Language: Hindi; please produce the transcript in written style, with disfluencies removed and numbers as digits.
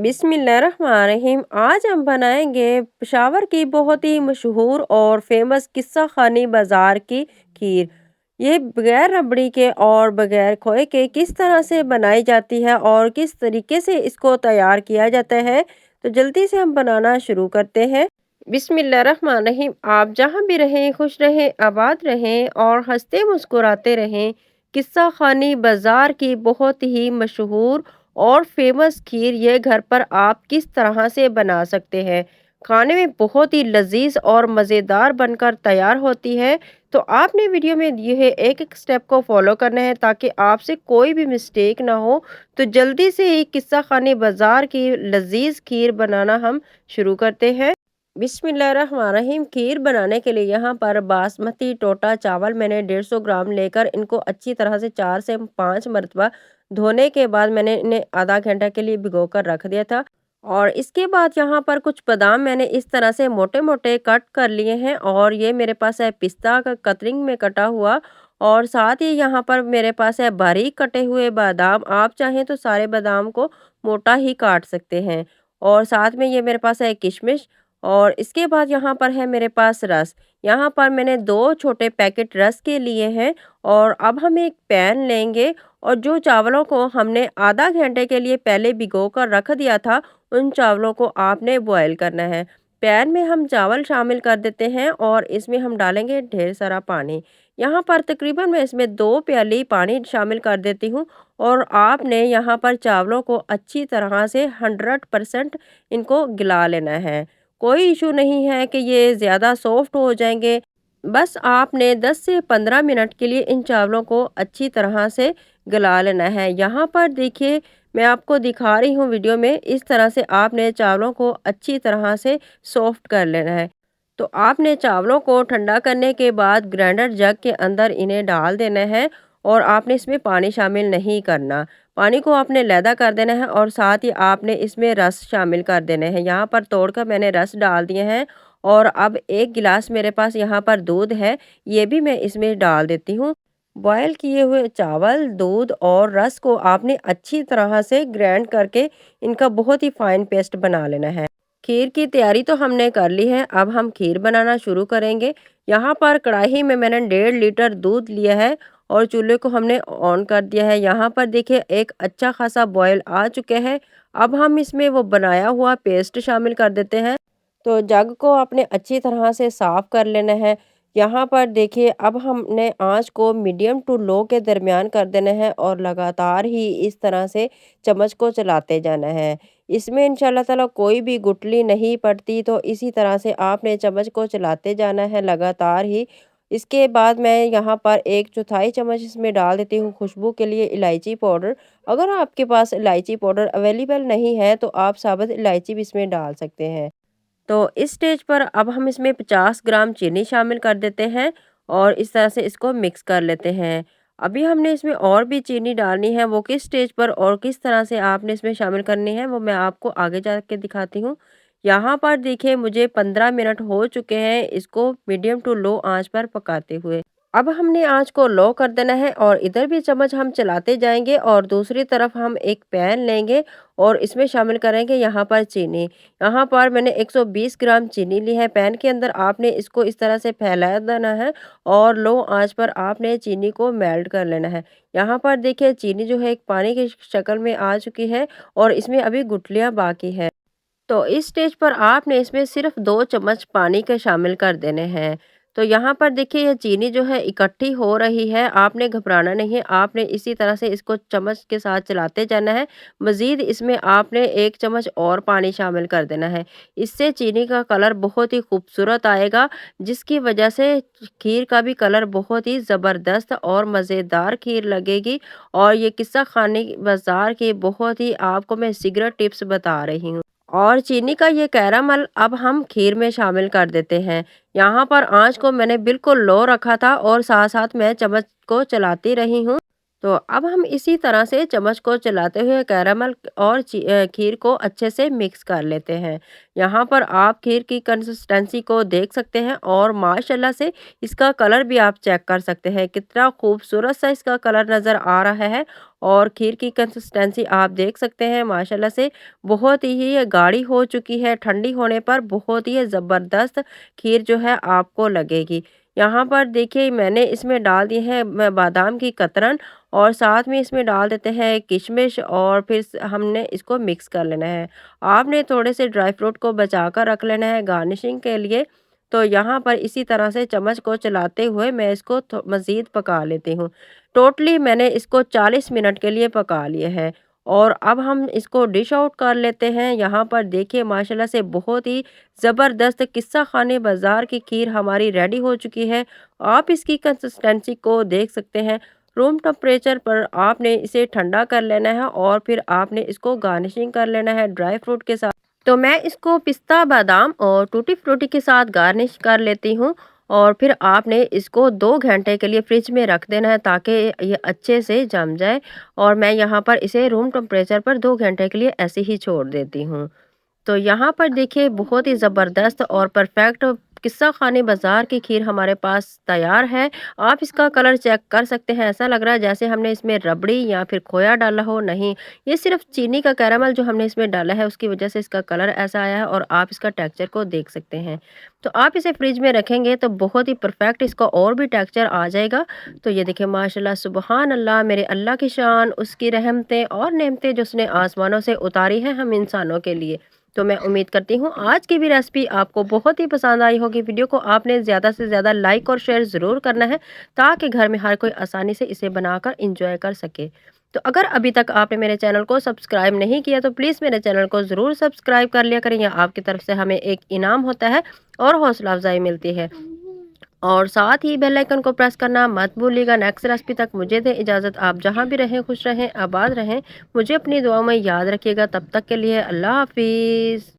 बिस्मिल्लाहिर्रहमानिर्रहीम। आज हम बनाएंगे पेशावर की बहुत ही मशहूर और फेमस किस्सा खानी बाज़ार की खीर। ये बगैर रबड़ी के और बगैर खोए के किस तरह से बनाई जाती है और किस तरीके से इसको तैयार किया जाता है। तो जल्दी से हम बनाना शुरू करते हैं। बिस्मिल्लाहिर्रहमानिर्रहीम। आप जहाँ भी रहें खुश रहें, आबाद रहें और हंसते मुस्कुराते रहें। किस्सा खानी बाज़ार की बहुत ही मशहूर और फेमस खीर ये घर पर आप किस तरह से बना सकते हैं। खाने में बहुत ही लजीज और मज़ेदार बनकर तैयार होती है। तो आपने वीडियो में दिए हुए एक एक स्टेप को फॉलो करना है ताकि आपसे कोई भी मिस्टेक ना हो। तो जल्दी से ही किस्सा खानी बाज़ार की लजीज खीर बनाना हम शुरू करते हैं। बिस्मिल्लाहिर्रहमानिर्रहीम। खीर बनाने के लिए यहाँ पर बासमती टोटा चावल मैंने 150 ग्राम लेकर इनको अच्छी तरह से 4 से 5 मरतबा धोने के बाद मैंने इन्हें आधा घंटा के लिए भिगो कर रख दिया था। और इसके बाद यहाँ पर कुछ बादाम मैंने इस तरह से मोटे मोटे कट कर लिए हैं और ये मेरे पास है पिस्ता का कतरिंग में कटा हुआ। और साथ ही यहाँ पर मेरे पास है बारीक कटे हुए बादाम। आप चाहें तो सारे बादाम को मोटा ही काट सकते हैं। और साथ में ये मेरे पास है किशमिश। और इसके बाद यहाँ पर है मेरे पास रस। यहाँ पर मैंने 2 छोटे पैकेट रस के लिए हैं। और अब हम एक पैन लेंगे और जो चावलों को हमने आधा घंटे के लिए पहले भिगो कर रख दिया था, उन चावलों को आपने बॉयल करना है। पैन में हम चावल शामिल कर देते हैं और इसमें हम डालेंगे ढेर सारा पानी। यहाँ पर तकरीबन मैं इसमें 2 प्याली पानी शामिल कर देती हूँ। और आपने यहाँ पर चावलों को अच्छी तरह से 100% इनको गिला लेना है। कोई इशू नहीं है कि ये ज़्यादा सॉफ्ट हो जाएंगे। बस आपने 10 से 15 मिनट के लिए इन चावलों को अच्छी तरह से गला लेना है। यहाँ पर देखिए, मैं आपको दिखा रही हूँ वीडियो में, इस तरह से आपने चावलों को अच्छी तरह से सॉफ्ट कर लेना है। तो आपने चावलों को ठंडा करने के बाद ग्राइंडर जग के अंदर इन्हें डाल देना है। और आपने इसमें पानी शामिल नहीं करना। पानी को आपने लैदा कर देना है और साथ ही आपने इसमें रस शामिल कर देने हैं। यहाँ पर तोड़कर मैंने रस डाल दिए हैं। और अब 1 गिलास मेरे पास यहाँ पर दूध है, ये भी मैं इसमें डाल देती हूँ। बॉयल किए हुए चावल, दूध और रस को आपने अच्छी तरह से ग्राइंड करके इनका बहुत ही फाइन पेस्ट बना लेना है। खीर की तैयारी तो हमने कर ली है, अब हम खीर बनाना शुरू करेंगे। यहाँ पर कढ़ाई में मैंने 1.5 लीटर दूध लिया है और चूल्हे को हमने ऑन कर दिया है। यहाँ पर देखिए एक अच्छा खासा बॉयल आ चुके हैं। अब हम इसमें वो बनाया हुआ पेस्ट शामिल कर देते हैं। तो जग को आपने अच्छी तरह से साफ कर लेना है। यहाँ पर देखिए अब हमने आंच को मीडियम टू लो के दरमियान कर देना है और लगातार ही इस तरह से चम्मच को चलाते जाना है। इसमें इंशाल्लाह ताला कोई भी गुठली नहीं पड़ती, तो इसी तरह से आपने चम्मच को चलाते जाना है लगातार ही। इसके बाद मैं यहाँ पर 1/4 चम्मच इसमें डाल देती हूँ खुशबू के लिए इलायची पाउडर। अगर आपके पास इलायची पाउडर अवेलेबल नहीं है तो आप साबुत इलायची भी इसमें डाल सकते हैं। तो इस स्टेज पर अब हम इसमें 50 ग्राम चीनी शामिल कर देते हैं और इस तरह से इसको मिक्स कर लेते हैं। अभी हमने इसमें और भी चीनी डालनी है, वो किस स्टेज पर और किस तरह से आपने इसमें शामिल करनी है वो मैं आपको आगे जाके दिखाती हूँ। यहाँ पर देखिए मुझे 15 मिनट हो चुके हैं इसको मीडियम टू लो आंच पर पकाते हुए। अब हमने आंच को लो कर देना है और इधर भी चम्मच हम चलाते जाएंगे और दूसरी तरफ हम एक पैन लेंगे और इसमें शामिल करेंगे यहाँ पर चीनी। यहाँ पर मैंने 120 ग्राम चीनी ली है। पैन के अंदर आपने इसको इस तरह से फैला देना है और लो आंच पर आपने चीनी को मेल्ट कर लेना है। यहाँ पर देखिए चीनी जो है एक पानी की शक्ल में आ चुकी है और इसमें अभी गुठलियाँ बाकी है। तो इस स्टेज पर आपने इसमें सिर्फ 2 चम्मच पानी के शामिल कर देने हैं। तो यहाँ पर देखिए ये चीनी जो है इकट्ठी हो रही है, आपने घबराना नहीं है, आपने इसी तरह से इसको चम्मच के साथ चलाते जाना है। मज़ीद इसमें आपने 1 चम्मच और पानी शामिल कर देना है। इससे चीनी का कलर बहुत ही खूबसूरत आएगा, जिसकी वजह से खीर का भी कलर बहुत ही ज़बरदस्त और मज़ेदार खीर लगेगी। और ये किस्सा खाने बाज़ार की बहुत ही आपको मैं सीक्रेट टिप्स बता रही हूँ। और चीनी का ये कैरामल अब हम खीर में शामिल कर देते हैं। यहाँ पर आँच को मैंने बिल्कुल लो रखा था और साथ-साथ मैं चम्मच को चलाती रही हूँ। तो अब हम इसी तरह से चम्मच को चलाते हुए कैरामल और खीर को अच्छे से मिक्स कर लेते हैं। यहाँ पर आप खीर की कंसिस्टेंसी को देख सकते हैं और माशाल्लाह से इसका कलर भी आप चेक कर सकते हैं। कितना खूबसूरत सा इसका कलर नज़र आ रहा है और खीर की कंसिस्टेंसी आप देख सकते हैं माशाल्लाह से बहुत ही ये गाढ़ी हो चुकी है। ठंडी होने पर बहुत ही ज़बरदस्त खीर जो है आपको लगेगी। यहाँ पर देखिए मैंने इसमें डाल दिए हैं बादाम की कतरन और साथ में इसमें डाल देते हैं किशमिश और फिर हमने इसको मिक्स कर लेना है। आपने थोड़े से ड्राई फ्रूट को बचा कर रख लेना है गार्निशिंग के लिए। तो यहाँ पर इसी तरह से चम्मच को चलाते हुए मैं इसको मज़ीद पका लेती हूँ। टोटली मैंने इसको 40 मिनट के लिए पका लिए हैं और अब हम इसको डिश आउट कर लेते हैं। यहाँ पर देखिए माशाल्लाह से बहुत ही ज़बरदस्त किस्सा खाने बाज़ार की खीर हमारी रेडी हो चुकी है। आप इसकी कंसिस्टेंसी को देख सकते हैं। रूम टेम्परेचर पर आपने इसे ठंडा कर लेना है और फिर आपने इसको गार्निशिंग कर लेना है ड्राई फ्रूट के साथ। तो मैं इसको पिस्ता बादाम और टूटी फ्रूटी के साथ गार्निश कर लेती हूँ और फिर आपने इसको 2 घंटे के लिए फ्रिज में रख देना है ताकि ये अच्छे से जम जाए और मैं यहाँ पर इसे रूम टेम्परेचर पर 2 घंटे के लिए ऐसे ही छोड़ देती हूँ। तो यहाँ पर देखिए बहुत ही ज़बरदस्त और परफेक्ट किस्सा खानी बाज़ार की खीर हमारे पास तैयार है। आप इसका कलर चेक कर सकते हैं, ऐसा लग रहा है जैसे हमने इसमें रबड़ी या फिर खोया डाला हो, नहीं, ये सिर्फ़ चीनी का कैरामल जो हमने इसमें डाला है उसकी वज़ह से इसका कलर ऐसा आया है और आप इसका टेक्सचर को देख सकते हैं। तो आप इसे फ्रिज में रखेंगे तो बहुत ही परफेक्ट इसका और भी टेक्सचर आ जाएगा। तो ये देखिए माशाल्लाह सुबहान अल्लाह, मेरे अल्लाह की शान, उसकी रहमतें और नेमतें जो उसने आसमानों से उतारी हैं हम इंसानों के लिए। तो मैं उम्मीद करती हूँ आज की भी रेसिपी आपको बहुत ही पसंद आई होगी। वीडियो को आपने ज़्यादा से ज़्यादा लाइक और शेयर ज़रूर करना है ताकि घर में हर कोई आसानी से इसे बनाकर इंजॉय कर सके। तो अगर अभी तक आपने मेरे चैनल को सब्सक्राइब नहीं किया तो प्लीज़ मेरे चैनल को ज़रूर सब्सक्राइब कर लिया करें, या आपकी तरफ से हमें एक इनाम होता है और हौसला अफजाई मिलती है। और साथ ही बेल आइकन को प्रेस करना मत भूलिएगा। नेक्स्ट रेसिपी तक मुझे दें इजाज़त। आप जहाँ भी रहें खुश रहें, आबाद रहें। मुझे अपनी दुआओं में याद रखिएगा। तब तक के लिए अल्लाह हाफिज़।